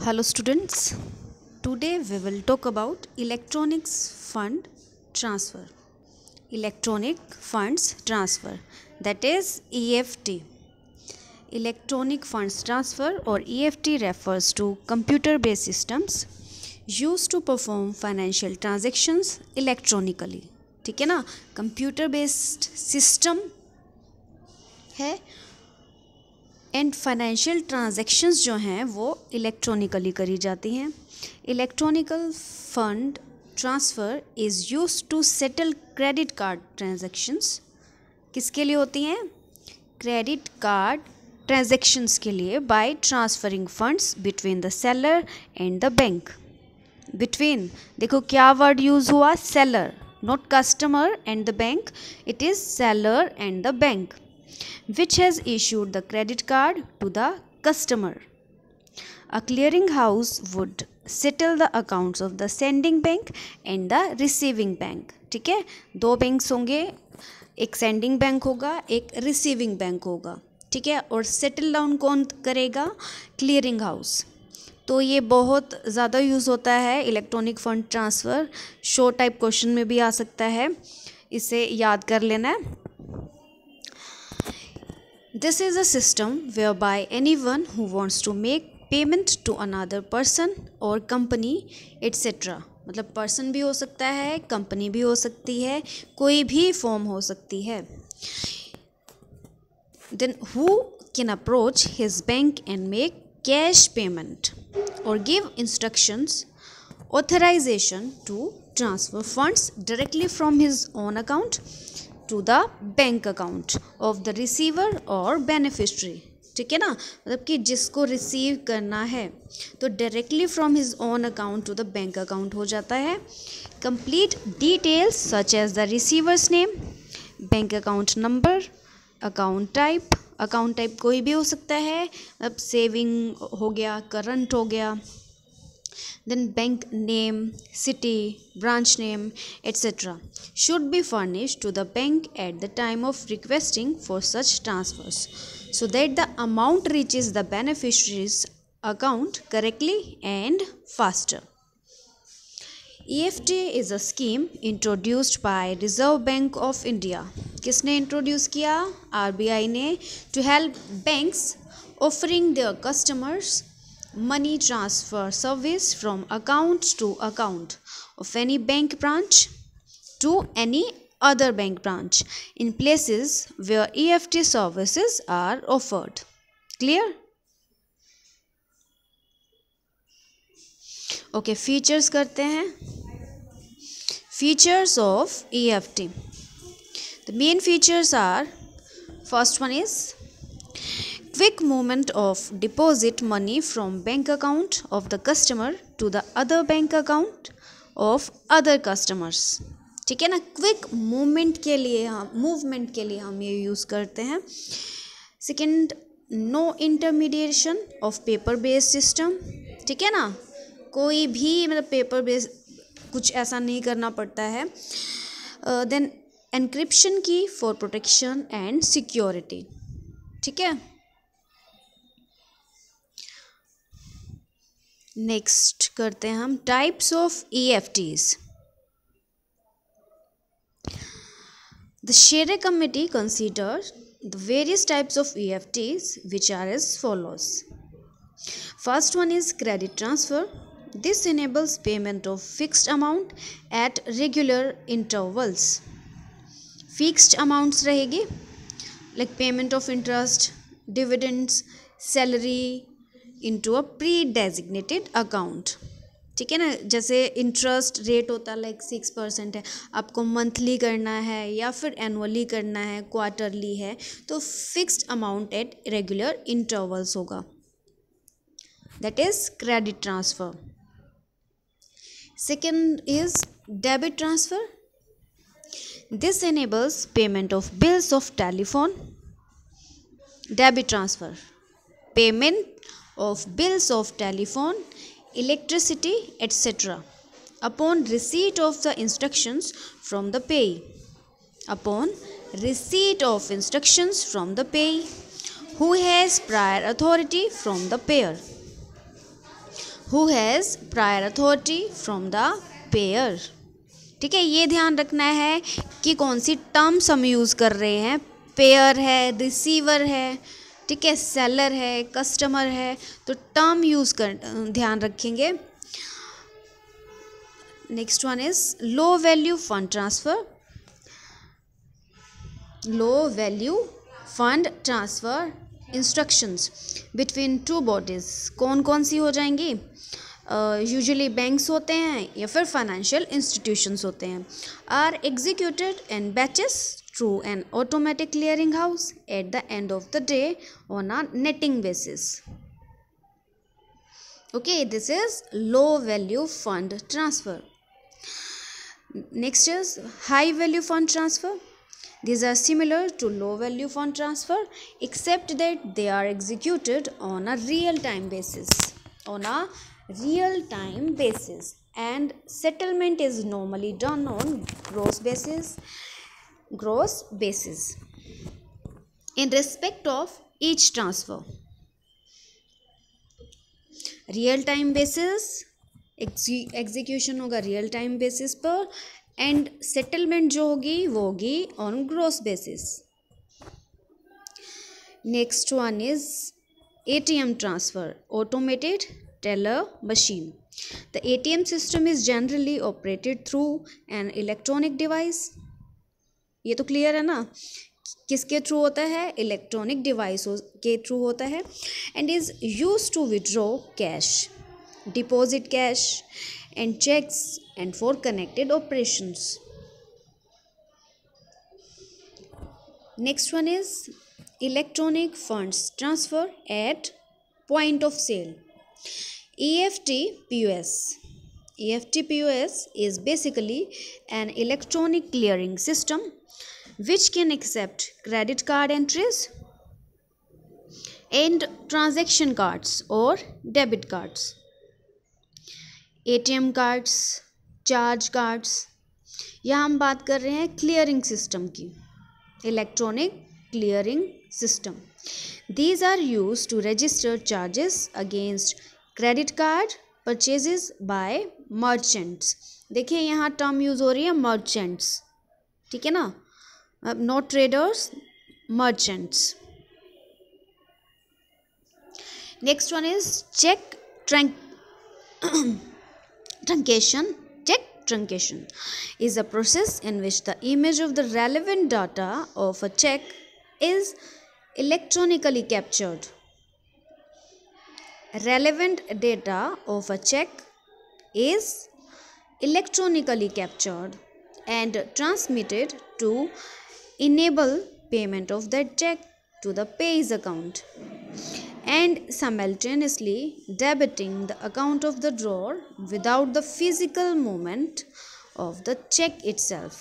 Hello students, today we will talk about electronics fund transfer. Electronic funds transfer, that is EFT. Electronic funds transfer or EFT refers to computer based systems used to perform financial transactions electronically. ठीक है ना, computer based system है and financial transactions जो हैं वो electronically करी जाती हैं. Electronical fund transfer is used to settle credit card transactions. किसके लिए होती हैं? क्रेडिट कार्ड ट्रांजैक्शंस के लिए. By transferring funds between the seller and the bank. Between, देखो क्या वर्ड यूज़ हुआ? Seller, not customer and the bank. It is seller and the bank which has issued the credit card to the customer. A clearing house would settle the accounts of the sending bank and the receiving bank. ठीक है, दो banks होंगे, एक sending bank होगा, एक receiving bank होगा. ठीक है, और सेटल डाउन कौन करेगा? Clearing house. तो ये बहुत ज़्यादा यूज़ होता है electronic fund transfer. Short type question में भी आ सकता है, इसे याद कर लेना है. This is a system whereby anyone who wants to make payment to another person or company etc. मतलब पर्सन भी हो सकता है, कंपनी भी हो सकती है, कोई भी फॉर्म हो सकती है. Then who can approach his bank and make cash payment or give instructions, authorization to transfer funds directly from his own account to the bank account of the receiver और बेनिफिशरी. ठीक है ना, मतलब कि जिसको रिसीव करना है तो directly from his own account to the bank account हो जाता है. Complete details such as the receiver's name, bank account number, account type कोई भी हो सकता है, अब सेविंग हो गया, करंट हो गया. Then bank name, city, branch name, etc. should be furnished to the bank at the time of requesting for such transfers so that the amount reaches the beneficiary's account correctly and faster. EFT is a scheme introduced by Reserve Bank of India. किसने introduce किया? RBI ने. To help banks offering their customers money transfer service from account to account of any bank branch to any other bank branch in places where EFT services are offered. Clear? Okay, features करते हैं. Features of EFT. The main features are, first one is quick movement of deposit money from bank account of the customer to the other bank account of other customers. ठीक है ना, quick movement के लिए हम ये use करते हैं. Second, no intermediation of paper based system. ठीक है ना, कोई भी मतलब पेपर बेस्ड कुछ ऐसा नहीं करना पड़ता है. देन एनक्रिप्शन की फॉर प्रोटेक्शन एंड सिक्योरिटी. ठीक है. नेक्स्ट करते हैं हम types of EFTs. The Share Committee considered the various types of EFTs which are as follows. First one is credit transfer. This enables payment of fixed amount at regular intervals. Fixed amounts रहेगी like payment of interest, dividends, salary into a pre-designated account. ठीक है ना, जैसे interest rate होता है like 6% है, आपको monthly करना है या फिर एनुअली करना है, क्वार्टरली है, तो fixed amount at regular intervals होगा. That is credit transfer. Second is debit transfer. This enables payment of bills of telephone. Debit transfer, payment of bills of telephone, electricity, etc. upon receipt of the instructions from the payee. Upon receipt of instructions from the payee who has prior authority from the payer. Who has prior authority from the pair. ठीक है, ये ध्यान रखना है कि कौन सी terms हम use कर रहे हैं। पेयर है, रिसीवर है, ठीक है, सेलर है, कस्टमर है, तो टर्म यूज़ कर ध्यान रखेंगे। Next one is low value fund transfer. Low value fund transfer instructions between two bodies कौन कौन सी हो जाएंगी? यूजुअली बैंक्स होते हैं या फिर फाइनेंशियल इंस्टीट्यूशंस होते हैं। Are executed in batches through an automatic clearing house at the end of the day on a netting basis. Okay, this is low value fund transfer. Next is high value fund transfer. These are similar to low value fund transfer except that they are executed on a real time basis. On a real time basis, and settlement is normally done on gross basis. In respect of each transfer. Real time basis execution होगा real time basis पर, and settlement जो होगी वो होगी on gross basis. Next one is ATM transfer, automated teller machine. The ATM system is generally operated through an electronic device. ये तो clear है ना, किसके थ्रू होता है? इलेक्ट्रॉनिक डिवाइस के थ्रू होता है. And is use to withdraw cash, deposit cash and checks and for connected operations. Next one is electronic funds transfer at point of sale. EFT POS. EFT POS is basically an electronic clearing system which can accept credit card entries and transaction cards or debit cards. ATM cards, charge cards. यहाँ हम बात कर रहे हैं clearing system की, electronic clearing system. These are use to register charges against credit card purchases by merchants. देखिए यहाँ term use हो रही है मर्चेंट्स, ठीक है ना, not traders, merchants. Next one is cheque truncation. Check truncation is a process in which the image of the relevant data of a check is electronically captured. Relevant data of a check is electronically captured and transmitted to enable payment of that check to the payer's account, and simultaneously debiting the account of the drawer without the physical movement of the check itself.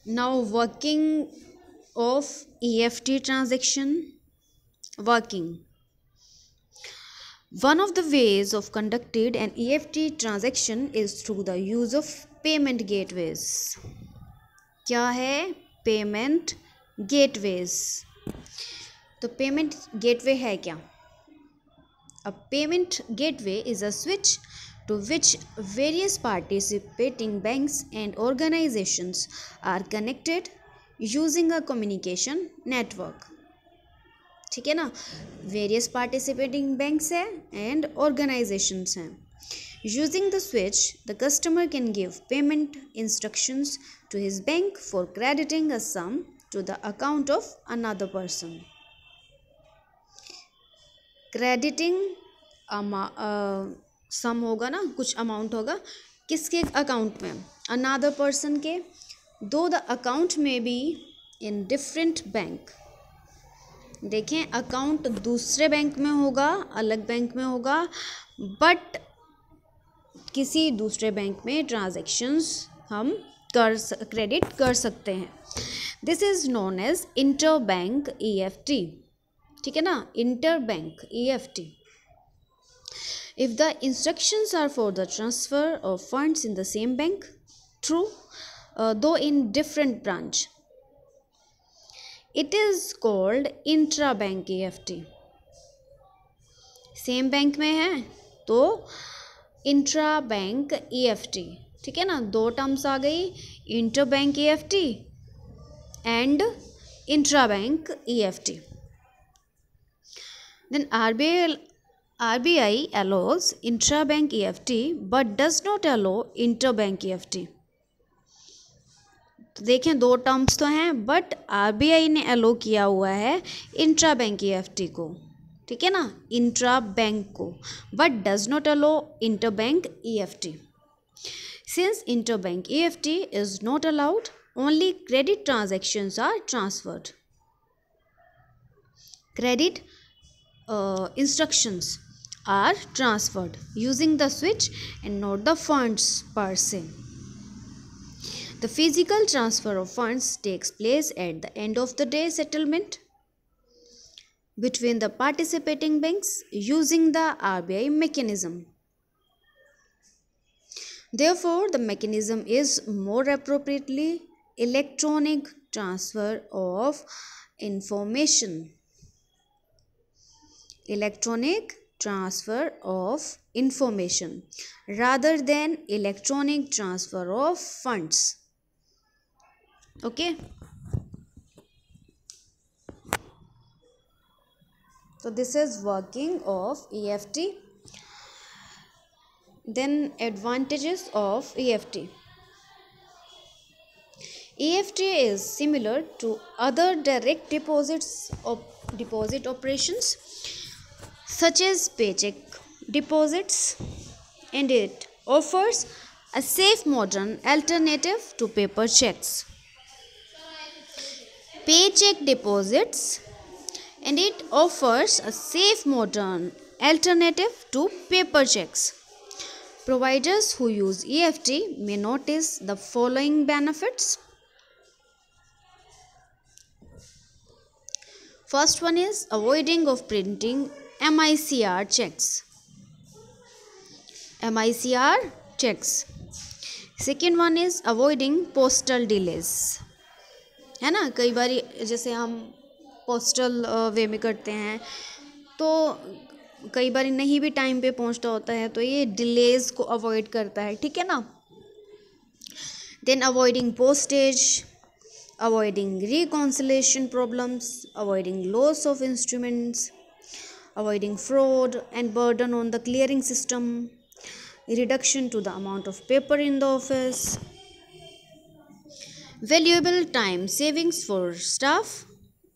Now working of EFT transaction. Working. One of the ways of conducting an EFT transaction is through the use of payment gateways. क्या है? Payment gateways. तो payment gateway है क्या? A payment gateway is a switch to which various participating banks and organizations are connected using a communication network. ठीक है ना, various participating banks हैं and organisations हैं. Using the switch the customer can give payment instructions to his bank for crediting a sum to the account of another person. Crediting sum होगा ना, कुछ amount होगा, किसके अकाउंट में? Another person के. दो द अकाउंट में बी इन डिफरेंट बैंक. देखें, अकाउंट दूसरे बैंक में होगा, अलग बैंक में होगा, बट किसी दूसरे बैंक में ट्रांजैक्शंस हम क्रेडिट कर सकते हैं. This is known as inter bank EFT. ठीक है ना, inter bank EFT. If the instructions are for the transfer of funds in the same bank through though in different branch. It is called intra-bank EFT. Same bank में है तो intra bank EFT, ठीक है ना, दो terms आ गई, inter bank EFT and intra bank EFT. Then RBI allows intra bank EFT but does not allow inter bank EFT. तो देखें दो टर्म्स तो हैं बट आरबीआई ने अलो किया हुआ है इंट्रा बैंक ईएफटी को, ठीक है ना, इंट्रा बैंक को, but does not allow inter bank EFT. Since inter bank EFT is not allowed, only credit transactions are transferred. Credit instructions are transferred using the switch and not the funds per se. The physical transfer of funds takes place at the end of the day settlement between the participating banks using the RBI mechanism. Therefore, the mechanism is more appropriately electronic transfer of information. Electronic transfer of information rather than electronic transfer of funds. Okay. So this is working of EFT. Then advantages of EFT. EFT is similar to other direct deposit operations such as paycheck deposits, and it offers a safe modern alternative to paper checks. Paycheck deposits, and it offers a safe modern alternative to paper checks. Providers who use EFT may notice the following benefits. First one is avoiding of printing MICR checks. Second one is avoiding postal delays. है ना, कई बार जैसे हम postal वे में करते हैं तो कई बार नहीं भी टाइम पे पहुंचता होता है, तो ये डिलेज को अवॉइड करता है, ठीक है ना. Then avoiding postage, avoiding reconciliation problems, avoiding loss of instruments, avoiding fraud and burden on the clearing system, reduction to the amount of paper in the office, valuable time savings for staff,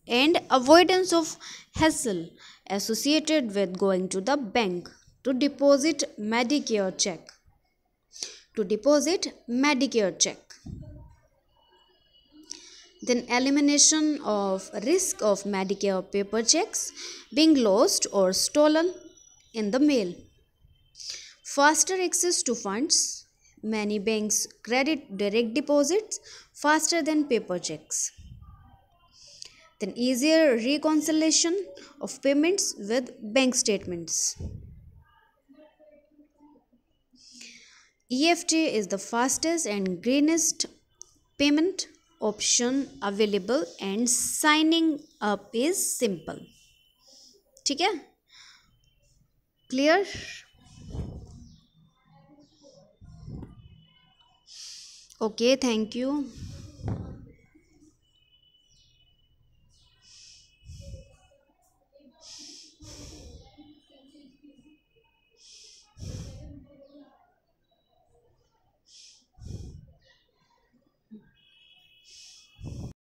and avoidance of hassle associated with going to the bank to deposit Medicare check. Then elimination of risk of Medicare paper checks being lost or stolen in the mail. Faster access to funds. Many banks credit direct deposits faster than paper checks. Then easier reconciliation of payments with bank statements. EFT is the fastest and greenest payment option available and signing up is simple. ठीक है, clear. Okay, thank you.